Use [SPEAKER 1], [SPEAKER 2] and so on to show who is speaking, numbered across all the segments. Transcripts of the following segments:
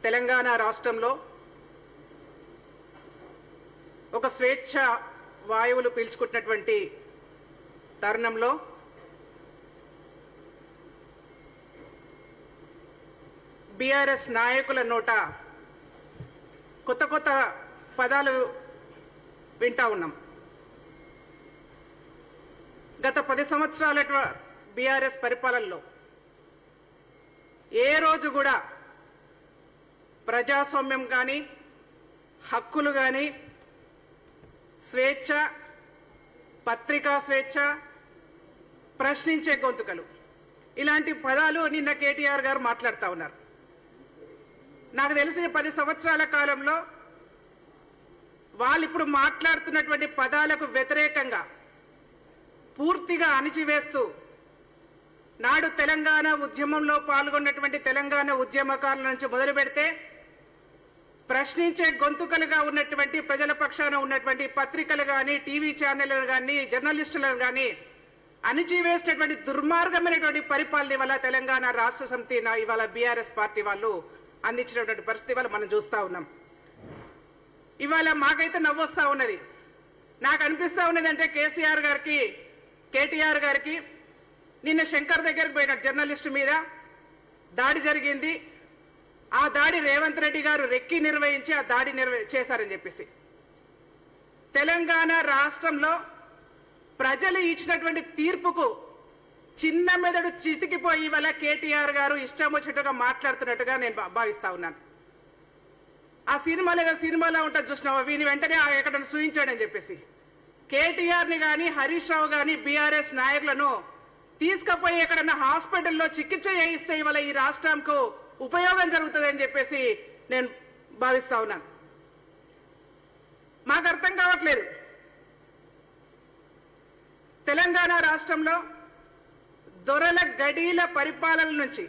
[SPEAKER 1] తెలంగాణ రాష్ట్రంలో ఒక స్వేచ్ఛ వాయువులు పీల్చుకుంటున్నటువంటి తరుణంలో బీఆర్ఎస్ నాయకుల నోట కొత్త కొత్త పదాలు వింటా ఉన్నాం. గత 10 సంవత్సరాల బీఆర్ఎస్ పరిపాలనలో ఏ రోజు కూడా ప్రజాస్వామ్యం కానీ, హక్కులు కానీ, స్వేచ్ఛ, పత్రికా స్వేచ్ఛ, ప్రశ్నించే గొంతుకలు, ఇలాంటి పదాలు నిన్న కేటీఆర్ గారు మాట్లాడుతూ ఉన్నారు. నాకు తెలిసిన 10 సంవత్సరాల కాలంలో వాళ్ళు ఇప్పుడు మాట్లాడుతున్నటువంటి పదాలకు వ్యతిరేకంగా పూర్తిగా అణిచివేస్తూ నాడు తెలంగాణ ఉద్యమంలో పాల్గొన్నటువంటి తెలంగాణ ఉద్యమకారుల నుంచి మొదలు పెడితే ప్రశ్నించే గొంతుకలుగా ఉన్నటువంటి ప్రజల పక్షాన ఉన్నటువంటి పత్రికలు కానీ, టీవీ ఛానళ్లను కానీ, జర్నలిస్టులను కానీ అణిచివేసినటువంటి దుర్మార్గమైనటువంటి పరిపాలన వల్ల తెలంగాణ రాష్ట్ర సమితి ఇవాళ బీఆర్ఎస్ పార్టీ వాళ్ళు అందించినటువంటి పరిస్థితి వల్ల మనం చూస్తూ ఉన్నాం. ఇవాళ మాకైతే నవ్వొస్తా ఉన్నది. నాకు అనిపిస్తా ఉన్నది అంటే కేసీఆర్ గారికి, కేటీఆర్ గారికి నిన్న శంకర్ దగ్గరికి పోయిన జర్నలిస్టు మీద దాడి జరిగింది. ఆ దాడి రేవంత్ రెడ్డి గారు రెక్కి నిర్వహించి ఆ దాడి చేశారని చెప్పేసి, తెలంగాణ రాష్ట్రంలో ప్రజలు ఇచ్చినటువంటి తీర్పుకు చిన్న మెదడు చితికిపోయి వల్ల కేటీఆర్ గారు ఇష్టం వచ్చినట్టుగా మాట్లాడుతున్నట్టుగా నేను భావిస్తా ఉన్నాను. ఆ సినిమాలో ఉంటుంది చూసినావా, వీని వెంటనే ఎక్కడ సూచించాడని చెప్పేసి కేటీఆర్ ని కానీ, హరీష్ రావు కానీ, బీఆర్ఎస్ నాయకులను తీసుకుపోయి ఎక్కడన్నా హాస్పిటల్లో చికిత్స చేయిస్తే ఇవాళ ఈ రాష్ట్రంకు ఉపయోగం జరుగుతుందని చెప్పేసి నేను భావిస్తా ఉన్నాను. మాకు అర్థం కావట్లేదు. తెలంగాణ రాష్ట్రంలో దొరల గడీల పరిపాలన నుంచి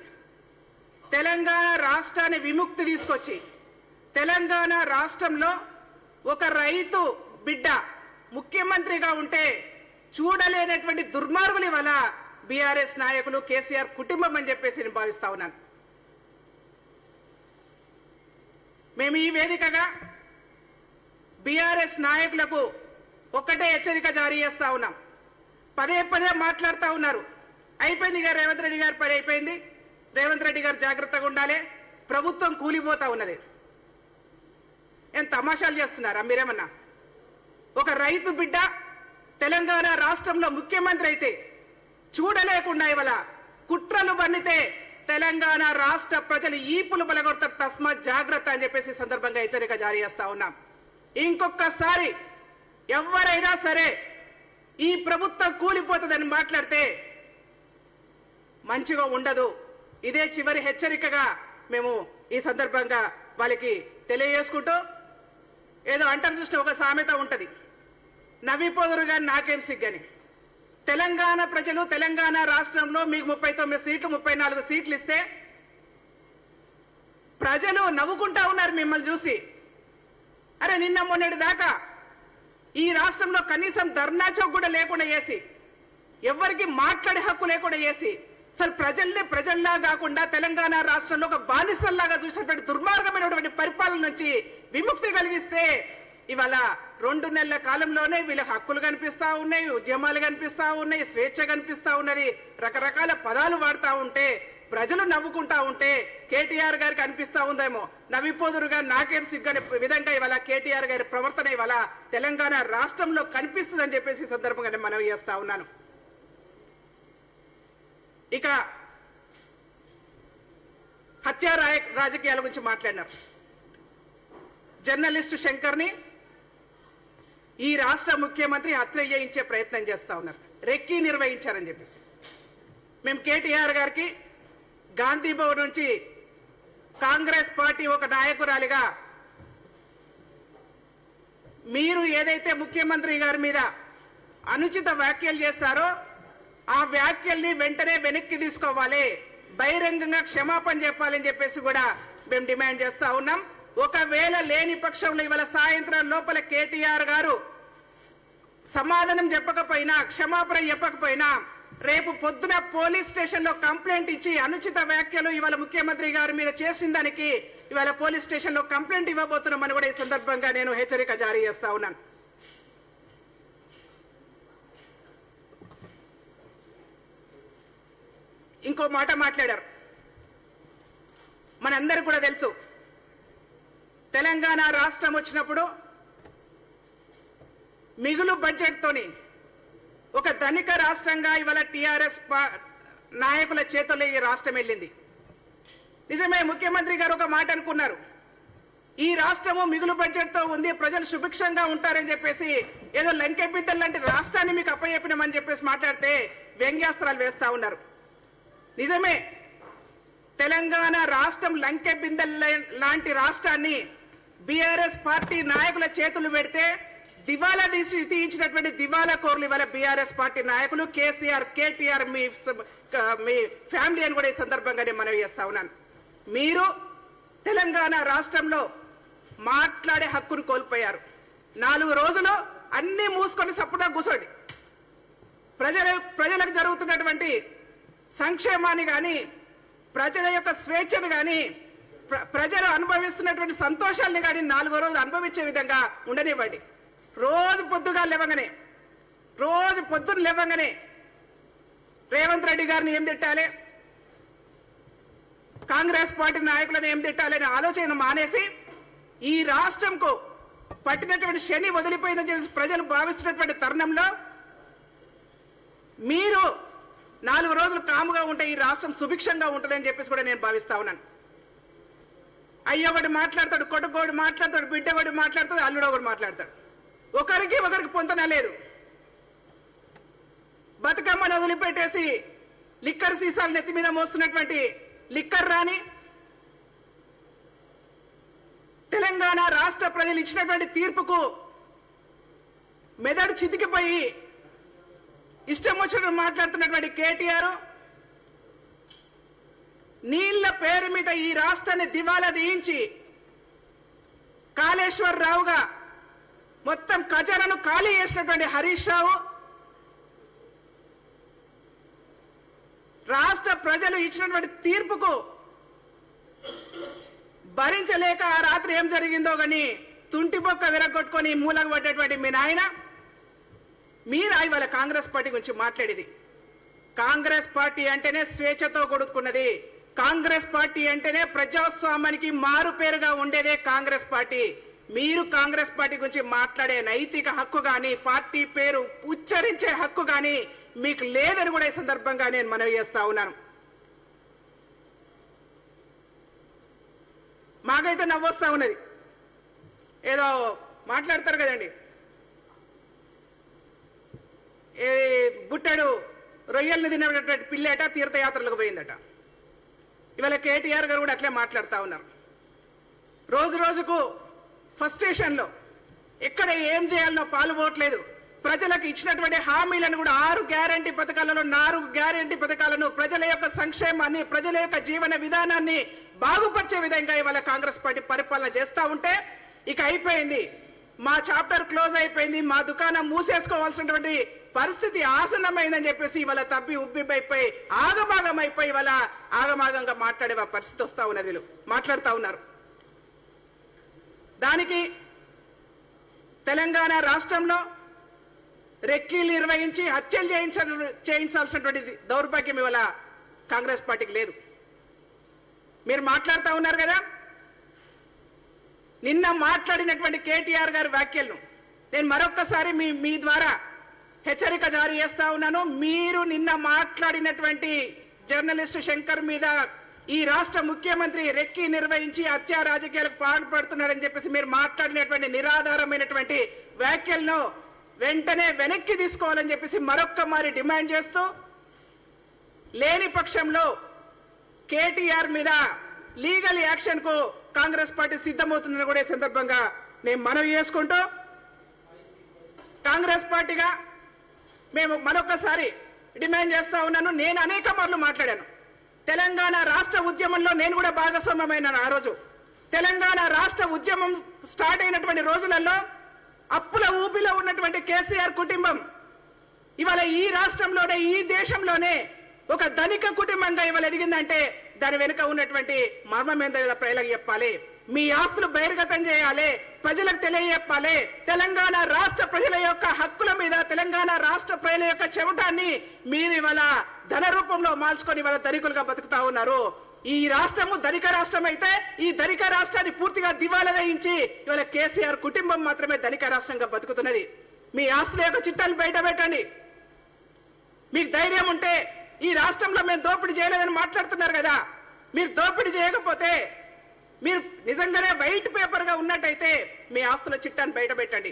[SPEAKER 1] తెలంగాణ రాష్ట్రాన్ని విముక్తి తీసుకొచ్చి తెలంగాణ రాష్ట్రంలో ఒక రైతు బిడ్డ ముఖ్యమంత్రిగా ఉంటే చూడలేనటువంటి దుర్మార్గుల వల్ల బీఆర్ఎస్ నాయకులు, కేసీఆర్ కుటుంబం అని చెప్పేసి నేను భావిస్తా ఉన్నాను. మేము ఈ వేదికగా బీఆర్ఎస్ నాయకులకు ఒక్కటే హెచ్చరిక జారీ చేస్తా ఉన్నాం. పదే పదే మాట్లాడుతూ ఉన్నారు. అయిపోయింది ఇక రేవంత్ రెడ్డి గారి పని అయిపోయింది, రేవంత్ రెడ్డి గారు జాగ్రత్తగా ఉండాలి, ప్రభుత్వం కూలిపోతా ఉన్నది. ఏం తమాషాలు చేస్తున్నారా మీరేమన్నా? ఒక రైతు బిడ్డ తెలంగాణ రాష్ట్రంలో ముఖ్యమంత్రి అయితే చూడలేకుండా ఇవాళ కుట్రలు బన్నితే తెలంగాణ రాష్ట్ర ప్రజలు ఈపులు బలగొడతారు. తస్మాత్ జాగ్రత్త అని చెప్పేసి సందర్భంగా హెచ్చరిక జారీ చేస్తా ఉన్నాం. ఇంకొకసారి ఎవరైనా సరే ఈ ప్రభుత్వం కూలిపోతుందని మాట్లాడితే మంచిగా ఉండదు. ఇదే చివరి హెచ్చరికగా మేము ఈ సందర్భంగా వాళ్ళకి తెలియజేసుకుంటూ, ఏదో అంటారు చూసిన ఒక సామెత ఉంటది, నవ్విపోదురు గాని నాకేం సిగ్గని. తెలంగాణ ప్రజలు తెలంగాణ రాష్ట్రంలో మీకు 39 సీట్లు 34 సీట్లు ఇస్తే ప్రజలు నవ్వుకుంటా ఉన్నారు మిమ్మల్ని చూసి. అరే నిన్న మొన్నటి దాకా ఈ రాష్ట్రంలో కనీసం ధర్నా చౌక్ కూడా లేకుండా చేసి, ఎవరికి మాట్లాడే హక్కు లేకుండా చేసి, అసలు ప్రజల్ని ప్రజల్లా కాకుండా తెలంగాణ రాష్ట్రంలో ఒక బానిసల్లాగా చూసినటువంటి దుర్మార్గమైనటువంటి పరిపాలన నుంచి విముక్తి కలిగిస్తే ఇవాళ 2 నెలల కాలంలోనే వీళ్ళకి హక్కులు కనిపిస్తా ఉన్నాయి, ఉద్యమాలు కనిపిస్తా ఉన్నాయి, స్వేచ్ఛ కనిపిస్తా ఉన్నది. రకరకాల పదాలు వాడుతూ ఉంటే ప్రజలు నవ్వుకుంటా ఉంటే కేటీఆర్ గారికి అనిపిస్తా ఉందేమో నవ్విపోదురుగా నాకేం సిగ్గనే విధంగా ఇవాళ కేటీఆర్ గారి ప్రవర్తన ఇవాళ తెలంగాణ రాష్ట్రంలో కనిపిస్తుందని చెప్పేసి సందర్భంగా మనవి చేస్తా ఉన్నాను. ఇక హత్య రాజకీయాల గురించి మాట్లాడినారు. జర్నలిస్టు శంకర్ని ఈ రాష్ట్ర ముఖ్యమంత్రి హత్య చేయించే ప్రయత్నం చేస్తా ఉన్నారు, రెక్కి నిర్వహించారని చెప్పేసి. మేము కేటీఆర్ గారికి గాంధీ భవన్ నుంచి కాంగ్రెస్ పార్టీ ఒక నాయకురాలిగా మీరు ఏదైతే ముఖ్యమంత్రి గారి మీద అనుచిత వ్యాఖ్యలు చేశారో ఆ వ్యాఖ్యల్ని వెంటనే వెనక్కి తీసుకోవాలి, బహిరంగంగా క్షమాపణ చెప్పాలని చెప్పేసి కూడా మేము డిమాండ్ చేస్తా ఉన్నాం. ఒకవేళ లేని పక్షంలో ఇవాళ సాయంత్రం లోపల కేటీఆర్ గారు సమాధానం చెప్పకపోయినా, క్షమాపణ చెప్పకపోయినా రేపు పొద్దున పోలీస్ స్టేషన్ లో కంప్లైంట్ ఇచ్చి అనుచిత వ్యాఖ్యలు ఇవాళ ముఖ్యమంత్రి గారి మీద చేసిన దానికి ఇవాళ పోలీస్ స్టేషన్ లో కంప్లైంట్ ఇవ్వబోతున్నామని కూడా ఈ సందర్భంగా నేను హెచ్చరిక జారీ చేస్తా ఉన్నాను. ఇంకో మాట మాట్లాడారు. మనందరికీ కూడా తెలుసు, తెలంగాణ రాష్ట్రం వచ్చినప్పుడు మిగులు బడ్జెట్ తోని ఒక ధనిక రాష్ట్రంగా ఇవాళ టిఆర్ఎస్ నాయకుల చేతుల్లో ఈ రాష్ట్రం వెళ్ళింది. నిజమే, ముఖ్యమంత్రి గారు ఒక మాట అనుకున్నారు, ఈ రాష్ట్రము మిగులు బడ్జెట్ తో ఉంది, ప్రజలు సుభిక్షంగా ఉంటారని చెప్పేసి ఏదో లంకె బిద్దలు లాంటి రాష్ట్రాన్ని మీకు అప్పచెప్పినామని చెప్పేసి మాట్లాడితే వ్యంగ్యాస్త్రాలు వేస్తా ఉన్నారు. నిజమే, తెలంగాణ రాష్ట్రం లంకె బిందెల లాంటి రాష్ట్రాన్ని బీఆర్ఎస్ పార్టీ నాయకుల చేతులు పెడితే దివాలా తీయించినటువంటి దివాలా కోర్లు ఇవాళ బీఆర్ఎస్ పార్టీ నాయకులు కేసీఆర్, కేటీఆర్ మీ ఫ్యామిలీ అని కూడా ఈ సందర్భంగా నేను మనవి చేస్తా ఉన్నాను. మీరు తెలంగాణ రాష్ట్రంలో మాట్లాడే హక్కును కోల్పోయారు. 4 రోజులు అన్ని మూసుకొని సప్పుడా కూర్చోండి. ప్రజలకు జరుగుతున్నటువంటి సంక్షేమాన్ని కానీ, ప్రజల యొక్క స్వేచ్ఛను కానీ, ప్రజలు అనుభవిస్తున్నటువంటి సంతోషాన్ని కానీ 4 రోజులు అనుభవించే విధంగా ఉండనివ్వండి. రోజు పొద్దున్న లేవగానే రేవంత్ రెడ్డి గారిని ఏం తిట్టాలి, కాంగ్రెస్ పార్టీ నాయకులను ఏం తిట్టాలి అనే ఆలోచన మానేసి ఈ రాష్ట్రంకు పట్టినటువంటి శని వదిలిపోయిందని చెప్పి ప్రజలు భావిస్తున్నటువంటి తరుణంలో మీరు 4 రోజులు కాముగా ఉంటే ఈ రాష్ట్రం సుభిక్షంగా ఉంటుందని చెప్పేసి కూడా నేను భావిస్తా ఉన్నాను. అయ్యొకటి మాట్లాడతాడు, కొడుకోడు మాట్లాడతాడు, బిడ్డ ఒకటి మాట్లాడతాడు, అల్లుడు ఒకటి మాట్లాడతాడు. ఒకరికి పొంతన లేదు. బతుకమ్మను వదిలిపెట్టేసి లిక్కర్ సీసాలు నెత్తి మీద మోస్తున్నటువంటి లిక్కర్ రాని తెలంగాణ రాష్ట్ర ప్రజలు ఇచ్చినటువంటి తీర్పుకు మెదడు చితికిపోయి ఇష్టం వచ్చినట్టు మాట్లాడుతున్నటువంటి కేటీఆర్ నీళ్ల పేరు మీద ఈ రాష్ట్రాన్ని దివాలా తీయించి కాళేశ్వర్ రావుగా మొత్తం ఖజానాను ఖాళీ చేసినటువంటి హరీష్ రావు, రాష్ట్ర ప్రజలు ఇచ్చినటువంటి తీర్పుకు భరించలేక ఆ రాత్రి ఏం జరిగిందో గాని తుంటిబొక్క విరగొట్టుకొని మూలకు పడ్డటువంటి మీ నాయన మీరా ఇవాళ కాంగ్రెస్ పార్టీ గురించి మాట్లాడేది. కాంగ్రెస్ పార్టీ అంటేనే స్వేచ్ఛతో కొడుకున్నది. కాంగ్రెస్ పార్టీ అంటేనే ప్రజాస్వామ్యానికి మారు పేరుగా ఉండేదే కాంగ్రెస్ పార్టీ. మీరు కాంగ్రెస్ పార్టీ గురించి మాట్లాడే నైతిక హక్కు గాని, పార్టీ పేరు ఉచ్చరించే హక్కు గాని మీకు లేదని కూడా ఈ సందర్భంగా నేను మనవి చేస్తా ఉన్నాను. మాకైతే నవ్వొస్తా ఉన్నది. ఏదో మాట్లాడతారు కదండి, బుట్టడు రొయ్యల్ని తినేటటువంటి పిల్లేట తీర్థయాత్రలకు పోయిందట. ఇవాళ కేటీఆర్ గారు కూడా అట్లే మాట్లాడుతూ ఉన్నారు. రోజు రోజుకు ఫ్రస్ట్రేషన్లో ఎక్కడ ఏం చేయాలనో పాల్గొనట్లేదు. ప్రజలకు ఇచ్చినటువంటి హామీలను కూడా 6 గ్యారంటీ పథకాలలో 4 గ్యారంటీ పథకాలను, ప్రజల యొక్క సంక్షేమాన్ని, ప్రజల యొక్క జీవన విధానాన్ని బాగుపరిచే విధంగా ఇవాళ కాంగ్రెస్ పార్టీ పరిపాలన చేస్తా ఉంటే ఇక అయిపోయింది, మా చాప్టర్ క్లోజ్ అయిపోయింది, మా దుకాణం మూసేసుకోవాల్సినటువంటి పరిస్థితి ఆసన్నమైందని చెప్పేసి ఇవాళ తబ్బి ఉబ్బిపోయి ఆగమాగమైపోయి ఇవాళ ఆగమాగంగా మాట్లాడే పరిస్థితి వస్తా ఉన్నది. వీళ్ళు మాట్లాడుతూ ఉన్నారు. దానికి తెలంగాణ రాష్ట్రంలో రెక్కీలు నిర్వహించి హత్యలు చేయించాల్సినటువంటి దౌర్భాగ్యం ఇవాళ కాంగ్రెస్ పార్టీకి లేదు. మీరు మాట్లాడుతూ ఉన్నారు కదా, నిన్న మాట్లాడినటువంటి కేటీఆర్ గారి వ్యాఖ్యలను నేను మరొక్కసారి మీ ద్వారా హెచ్చరిక జారీ చేస్తా ఉన్నాను. మీరు నిన్న మాట్లాడినటువంటి జర్నలిస్టు శంకర్ మీద ఈ రాష్ట్ర ముఖ్యమంత్రి రెక్కి నిర్వహించి హత్యా రాజకీయాలకు పాల్పడుతున్నారని చెప్పేసి మీరు మాట్లాడినటువంటి నిరాధారమైనటువంటి వ్యాఖ్యలను వెంటనే వెనక్కి తీసుకోవాలని చెప్పేసి మరొక్క మారి డిమాండ్ చేస్తూ, లేని పక్షంలో కేటీఆర్ మీద లీగల్ యాక్షన్ కు కాంగ్రెస్ పార్టీ సిద్ధమవుతుందని కూడా ఈ సందర్భంగా నేను మనవి చేసుకుంటూ, కాంగ్రెస్ పార్టీగా మేము మరొకసారి డిమాండ్ చేస్తా ఉన్నాను. నేను అనేక మార్లు మాట్లాడాను. తెలంగాణ రాష్ట్ర ఉద్యమంలో నేను కూడా భాగస్వామ్యమైనాను. ఆ రోజు తెలంగాణ రాష్ట్ర ఉద్యమం స్టార్ట్ అయినటువంటి రోజులలో అప్పుల ఊపిలో ఉన్నటువంటి కేసీఆర్ కుటుంబం ఇవాళ ఈ రాష్ట్రంలోనే ఈ దేశంలోనే ఒక ధనిక కుటుంబంగా ఇవాళ ఎదిగిందంటే దాని వెనుక ఉన్నటువంటి మర్మం ఏందో ఇలా ప్రజలకు చెప్పాలి. మీ ఆస్తులు బహిర్గతం చేయాలి, ప్రజలకు తెలియజెప్పాలి. తెలంగాణ రాష్ట్ర ప్రజల యొక్క హక్కుల మీద, తెలంగాణ రాష్ట్ర ప్రజల యొక్క చెమటాన్ని మీరు ఇవాళ ధన రూపంలో మార్చుకొని ఇవాళ ధనికులుగా బతుకుతా ఉన్నారు. ఈ రాష్ట్రము ధనిక రాష్ట్రం అయితే ఈ ధనిక రాష్ట్రాన్ని పూర్తిగా దివాలా వేయించి ఇవాళ కేసీఆర్ కుటుంబం మాత్రమే ధనిక రాష్ట్రంగా బతుకుతున్నది. మీ ఆస్తుల యొక్క చిట్టాలు బయట పెట్టండి. మీకు ధైర్యం ఉంటే ఈ రాష్ట్రంలో మేము దోపిడీ చేయలేదని మాట్లాడుతున్నారు కదా, మీరు దోపిడీ చేయకపోతే మీరు నిజంగానే వైట్ పేపర్ గా ఉన్నట్టయితే మీ ఆస్తుల చిట్టాన్ని బయట పెట్టండి.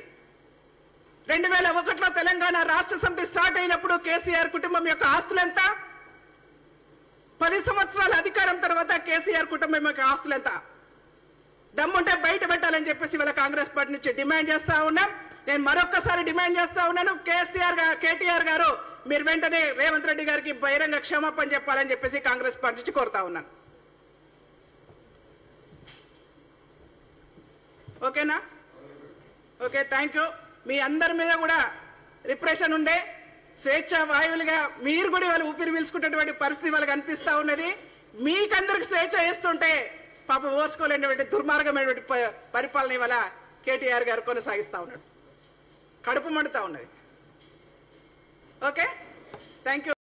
[SPEAKER 1] 2001లో తెలంగాణ రాష్ట్ర సమితి స్టార్ట్ అయినప్పుడు కేసీఆర్ కుటుంబం యొక్క ఆస్తులు ఎంత? 10 సంవత్సరాల అధికారం తర్వాత కేసీఆర్ కుటుంబం యొక్క ఆస్తులు ఎంత? దమ్ముంటే బయట పెట్టాలని చెప్పేసి ఇవాళ కాంగ్రెస్ పార్టీ నుంచి డిమాండ్ చేస్తా ఉన్నాం. నేను మరొక్కసారి డిమాండ్ చేస్తా ఉన్నాను, కేటీఆర్ గారు మీరు వెంటనే రేవంత్ రెడ్డి గారికి బహిరంగ క్షమాపణ చెప్పాలని చెప్పేసి కాంగ్రెస్ పార్టీ నుంచి కోరుతా ఉన్నాను. ఓకేనా? Okay, thank you. మీ అందరి మీద కూడా రిప్రెషన్ ఉండే స్వేచ్ఛ వాయువులుగా మీరు కూడా వాళ్ళు ఊపిరి పీల్చుకున్నటువంటి పరిస్థితి వాళ్ళకి అనిపిస్తా ఉన్నది. మీకందరికి స్వేచ్ఛ ఇస్తుంటే పాపం ఓర్చుకోలేనటువంటి దుర్మార్గమైనటువంటి పరిపాలన ఇవాళ కేటీఆర్ గారు కొనసాగిస్తా ఉన్నాడు. కడుపు మండుతా ఉన్నది. Okay, thank you.